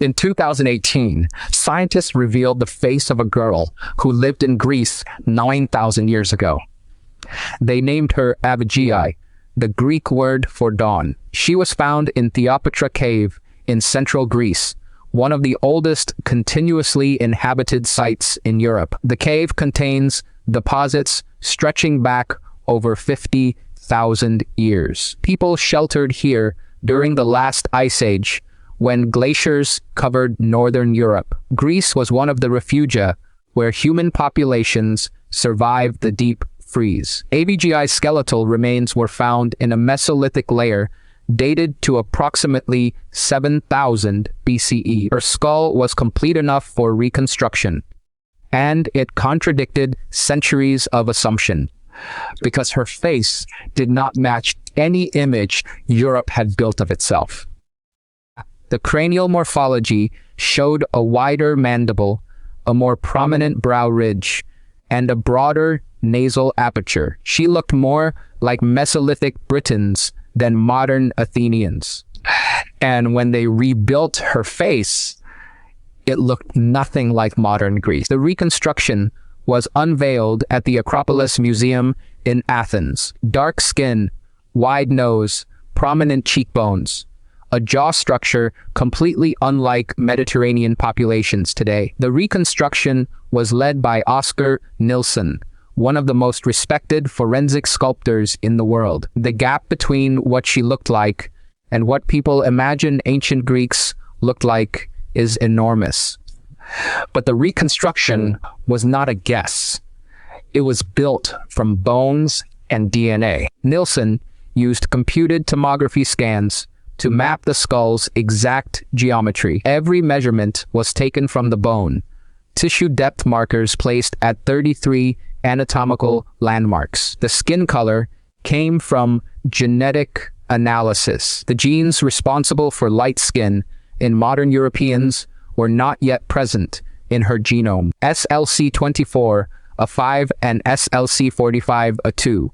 In 2018, scientists revealed the face of a girl who lived in Greece 9,000 years ago. They named her Avigi, the Greek word for dawn. She was found in Theopetra Cave in central Greece, one of the oldest continuously inhabited sites in Europe. The cave contains deposits stretching back over 50,000 years. People sheltered here during the last ice age, when glaciers covered northern Europe. Greece was one of the refugia where human populations survived the deep freeze. Avigi's skeletal remains were found in a Mesolithic layer dated to approximately 7,000 BCE. Her skull was complete enough for reconstruction, and it contradicted centuries of assumption, because her face did not match any image Europe had built of itself. The cranial morphology showed a wider mandible, a more prominent brow ridge, and a broader nasal aperture. She looked more like Mesolithic Britons than modern Athenians. And when they rebuilt her face, it looked nothing like modern Greece. The reconstruction was unveiled at the Acropolis Museum in Athens. Dark skin, wide nose, prominent cheekbones, a jaw structure completely unlike Mediterranean populations today. The reconstruction was led by Oscar Nilsson, one of the most respected forensic sculptors in the world. The gap between what she looked like and what people imagine ancient Greeks looked like is enormous. But the reconstruction was not a guess. It was built from bones and DNA. Nilsson used computed tomography scans to map the skull's exact geometry. Every measurement was taken from the bone, tissue depth markers placed at 33 anatomical landmarks. The skin color came from genetic analysis. The genes responsible for light skin in modern Europeans were not yet present in her genome. SLC24, a 5, and SLC45, a 2.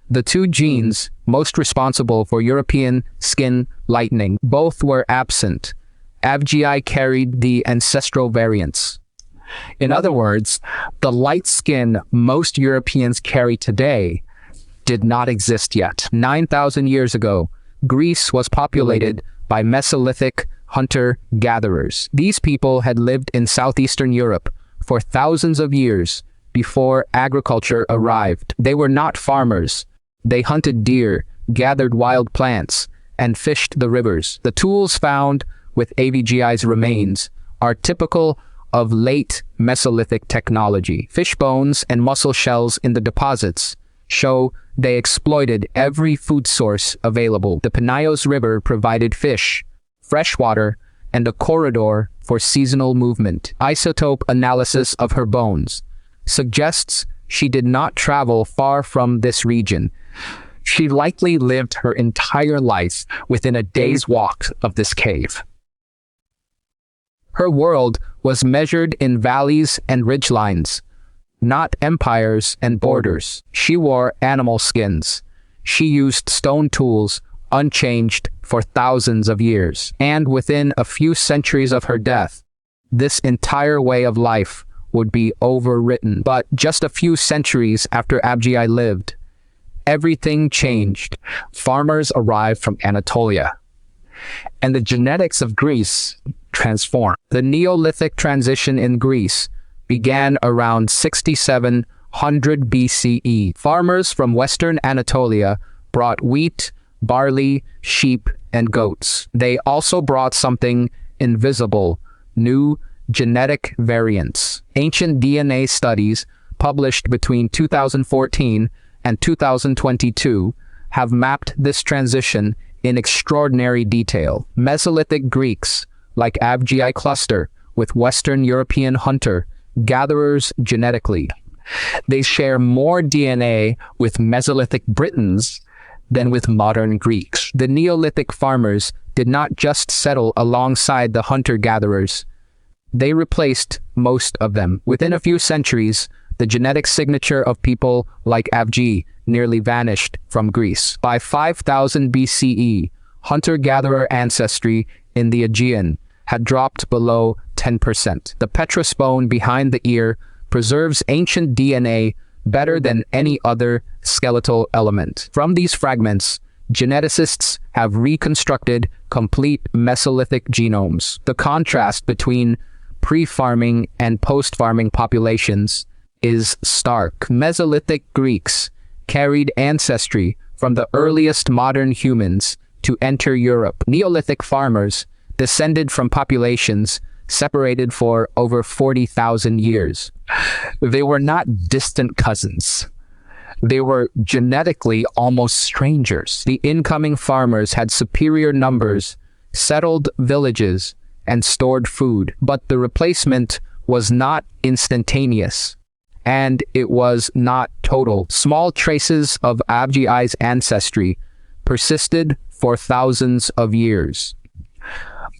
The two genes most responsible for European skin lightening, both were absent. Avgi carried the ancestral variants. In other words, the light skin most Europeans carry today did not exist yet. 9,000 years ago, Greece was populated by Mesolithic hunter-gatherers. These people had lived in southeastern Europe for thousands of years before agriculture arrived. They were not farmers. They hunted deer, gathered wild plants, and fished the rivers. The tools found with Avigi's remains are typical of late Mesolithic technology. Fish bones and mussel shells in the deposits show they exploited every food source available. The Peneios River provided fish, fresh water, and a corridor for seasonal movement. Isotope analysis of her bones suggests she did not travel far from this region. She likely lived her entire life within a day's walk of this cave. Her world was measured in valleys and ridgelines, not empires and borders. She wore animal skins. She used stone tools unchanged for thousands of years. And within a few centuries of her death, this entire way of life would be overwritten. But just a few centuries after Avgi lived, everything changed. Farmers arrived from Anatolia, and the genetics of Greece transformed. The Neolithic transition in Greece began around 6700 BCE. Farmers from western Anatolia brought wheat, barley, sheep, and goats. They also brought something invisible, new genetic variants. Ancient DNA studies published between 2014 and 2022 have mapped this transition in extraordinary detail. Mesolithic Greeks, like Avgi, cluster with Western European hunter-gatherers genetically. They share more DNA with Mesolithic Britons than with modern Greeks. The Neolithic farmers did not just settle alongside the hunter-gatherers. They replaced most of them. Within a few centuries, the genetic signature of people like Avgi nearly vanished from Greece. By 5000 BCE, hunter-gatherer ancestry in the Aegean had dropped below 10%. The petrous bone behind the ear preserves ancient DNA better than any other skeletal element. From these fragments, geneticists have reconstructed complete Mesolithic genomes. The contrast between pre-farming and post-farming populations is stark. Mesolithic Greeks carried ancestry from the earliest modern humans to enter Europe. Neolithic farmers descended from populations separated for over 40,000 years. They were not distant cousins. They were genetically almost strangers. The incoming farmers had superior numbers, settled villages, and stored food, but the replacement was not instantaneous, and it was not total. Small traces of Abjiai's ancestry persisted for thousands of years.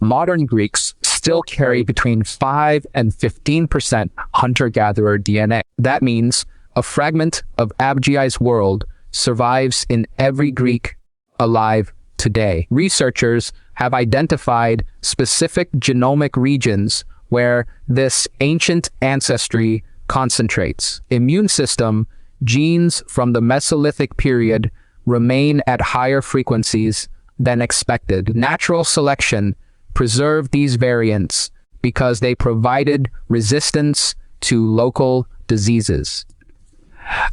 Modern Greeks still carry between 5 and 15% hunter-gatherer DNA. That means a fragment of Abjiai's world survives in every Greek alive today. Researchers have identified specific genomic regions where this ancient ancestry concentrates. Immune system genes from the Mesolithic period remain at higher frequencies than expected. Natural selection preserved these variants because they provided resistance to local diseases.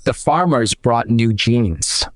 The farmers brought new genes,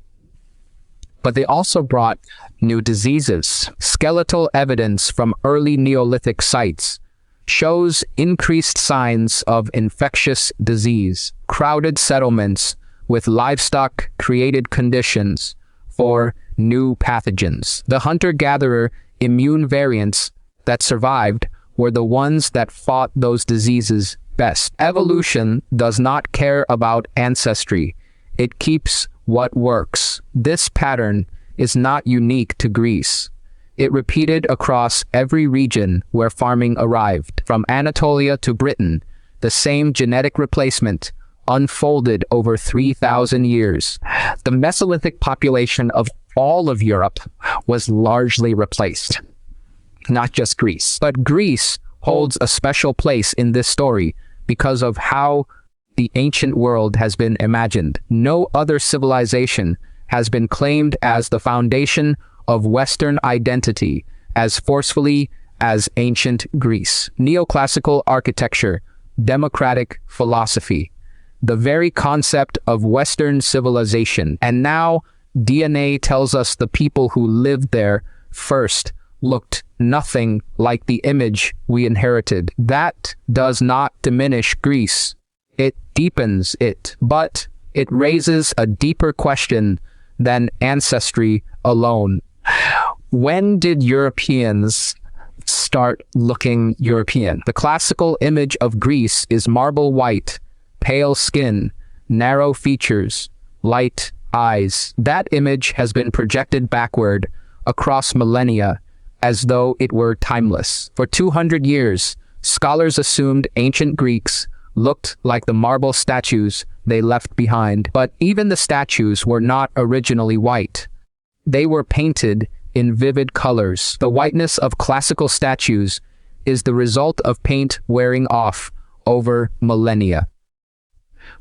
but they also brought new diseases. Skeletal evidence from early Neolithic sites shows increased signs of infectious disease. Crowded settlements with livestock created conditions for new pathogens. The hunter-gatherer immune variants that survived were the ones that fought those diseases best. Evolution does not care about ancestry. It keeps what works. This pattern is not unique to Greece. It repeated across every region where farming arrived. From Anatolia to Britain, the same genetic replacement unfolded over 3,000 years. The Mesolithic population of all of Europe was largely replaced. Not just Greece. But Greece holds a special place in this story because of how the ancient world has been imagined. No other civilization has been claimed as the foundation of Western identity as forcefully as ancient Greece. Neoclassical architecture, democratic philosophy, the very concept of Western civilization. And now DNA tells us the people who lived there first looked nothing like the image we inherited. That does not diminish Greece. It deepens it, but it raises a deeper question than ancestry alone. When did Europeans start looking European? The classical image of Greece is marble white, pale skin, narrow features, light eyes. That image has been projected backward across millennia as though it were timeless. For 200 years, scholars assumed ancient Greeks looked like the marble statues they left behind. But even the statues were not originally white. They were painted in vivid colors. The whiteness of classical statues is the result of paint wearing off over millennia.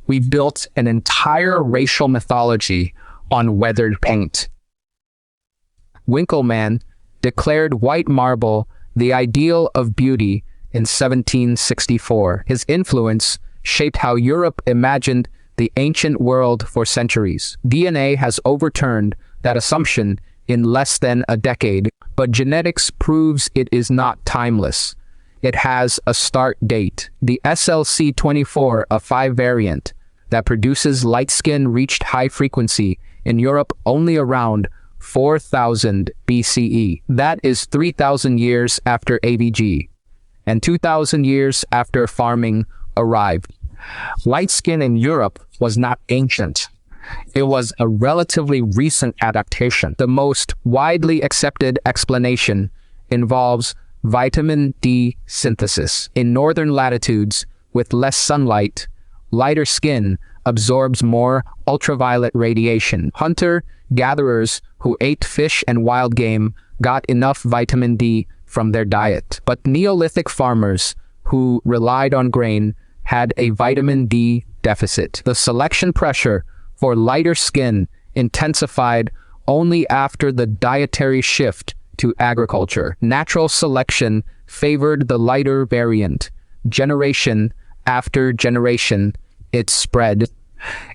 We built an entire racial mythology on weathered paint. Winckelmann declared white marble the ideal of beauty in 1764. His influence shaped how Europe imagined the ancient world for centuries. DNA has overturned that assumption in less than a decade, but genetics proves it is not timeless. It has a start date. The SLC24A5 variant that produces light skin reached high frequency in Europe only around 4000 BCE. That is 3,000 years after AVG and 2,000 years after farming arrived. Light skin in Europe was not ancient. It was a relatively recent adaptation. The most widely accepted explanation involves vitamin D synthesis. In northern latitudes with less sunlight, lighter skin absorbs more ultraviolet radiation. Hunter-gatherers who ate fish and wild game got enough vitamin D from their diet. But Neolithic farmers who relied on grain had a vitamin D deficit. The selection pressure for lighter skin intensified only after the dietary shift to agriculture. Natural selection favored the lighter variant. Generation after generation, it spread.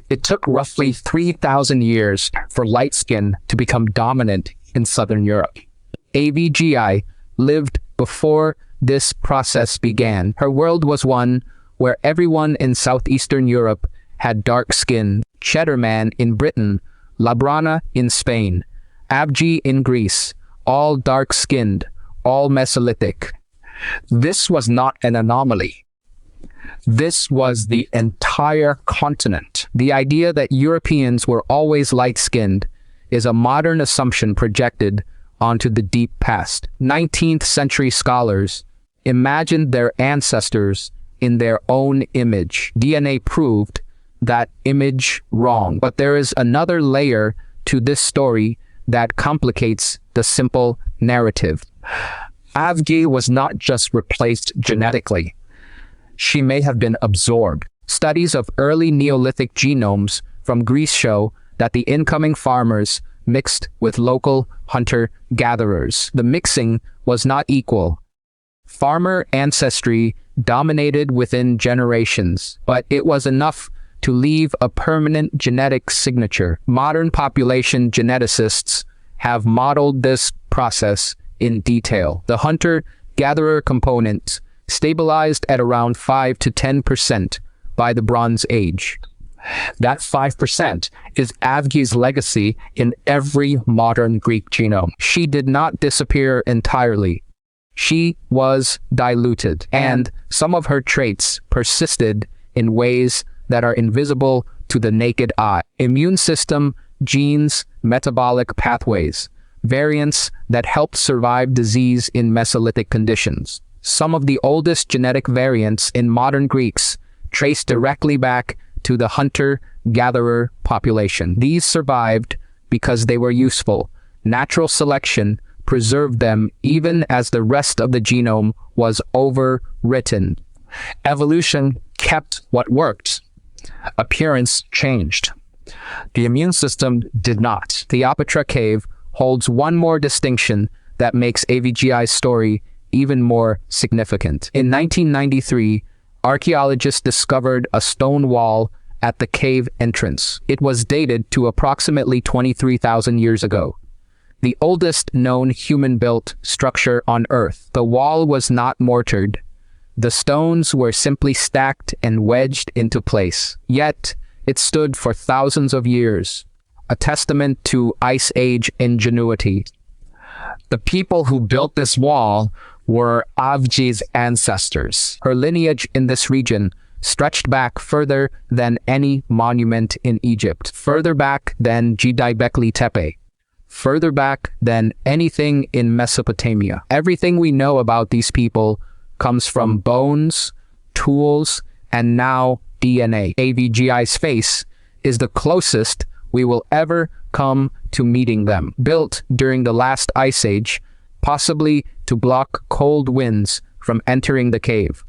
It took roughly 3,000 years for light skin to become dominant in Southern Europe. AVGI lived before this process began. Her world was one where everyone in Southeastern Europe had dark skin. Cheddar Man in Britain, Labrana in Spain, Avgi in Greece, all dark-skinned, all Mesolithic. This was not an anomaly. This was the entire continent. The idea that Europeans were always light-skinned is a modern assumption projected onto the deep past. 19th century scholars imagined their ancestors in their own image. DNA proved that image wrong. But there is another layer to this story that complicates the simple narrative. Avgi was not just replaced genetically. She may have been absorbed. Studies of early Neolithic genomes from Greece show that the incoming farmers mixed with local hunter-gatherers. The mixing was not equal. Farmer ancestry dominated within generations, but it was enough to leave a permanent genetic signature. Modern population geneticists have modeled this process in detail. The hunter-gatherer component stabilized at around 5 to 10% by the Bronze Age. That 5% is Avgi's legacy in every modern Greek genome. She did not disappear entirely. She was diluted, and some of her traits persisted in ways that are invisible to the naked eye. Immune system, genes, metabolic pathways, variants that helped survive disease in Mesolithic conditions. Some of the oldest genetic variants in modern Greeks trace directly back to the hunter-gatherer population. These survived because they were useful. Natural selection preserved them even as the rest of the genome was overwritten. Evolution kept what worked. Appearance changed. The immune system did not. The Cleopatra Cave holds one more distinction that makes AVGI's story even more significant. In 1993, archaeologists discovered a stone wall at the cave entrance. It was dated to approximately 23,000 years ago, the oldest known human-built structure on Earth. The wall was not mortared. The stones were simply stacked and wedged into place. Yet, it stood for thousands of years, a testament to Ice Age ingenuity. The people who built this wall were Avgi's ancestors. Her lineage in this region stretched back further than any monument in Egypt, further back than Göbekli Tepe, further back than anything in Mesopotamia. Everything we know about these people comes from bones, tools, and now DNA. AVGI's face is the closest we will ever come to meeting them. Built during the last ice age, possibly to block cold winds from entering the cave.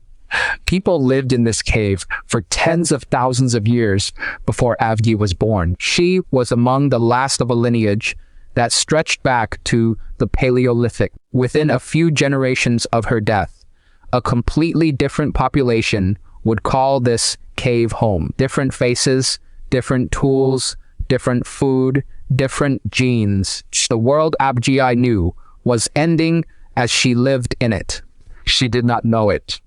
People lived in this cave for tens of thousands of years before Avgi was born. She was among the last of a lineage that stretched back to the Paleolithic. Within a few generations of her death, a completely different population would call this cave home. Different faces, different tools, different food, different genes. The world Avgi knew was ending as she lived in it. She did not know it.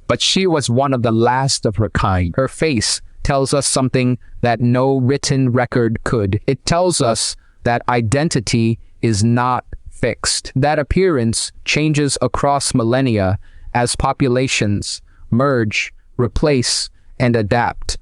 But she was one of the last of her kind. Her face tells us something that no written record could. It tells us that identity is not fixed. That appearance changes across millennia as populations merge, replace, and adapt.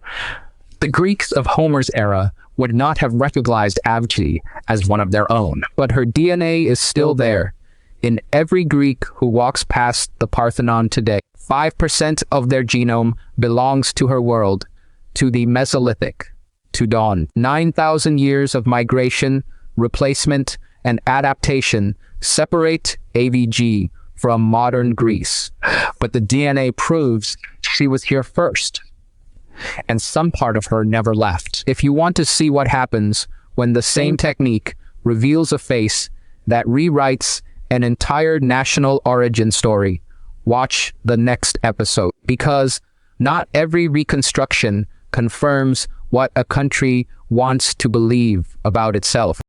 The Greeks of Homer's era would not have recognized Avgi as one of their own, but her DNA is still there in every Greek who walks past the Parthenon today. 5% of their genome belongs to her world, to the Mesolithic, to dawn. 9,000 years of migration, replacement, and adaptation separate AVG from modern Greece, but the DNA proves she was here first, and some part of her never left. If you want to see what happens when the same technique reveals a face that rewrites an entire national origin story, watch the next episode, because not every reconstruction confirms what a country wants to believe about itself.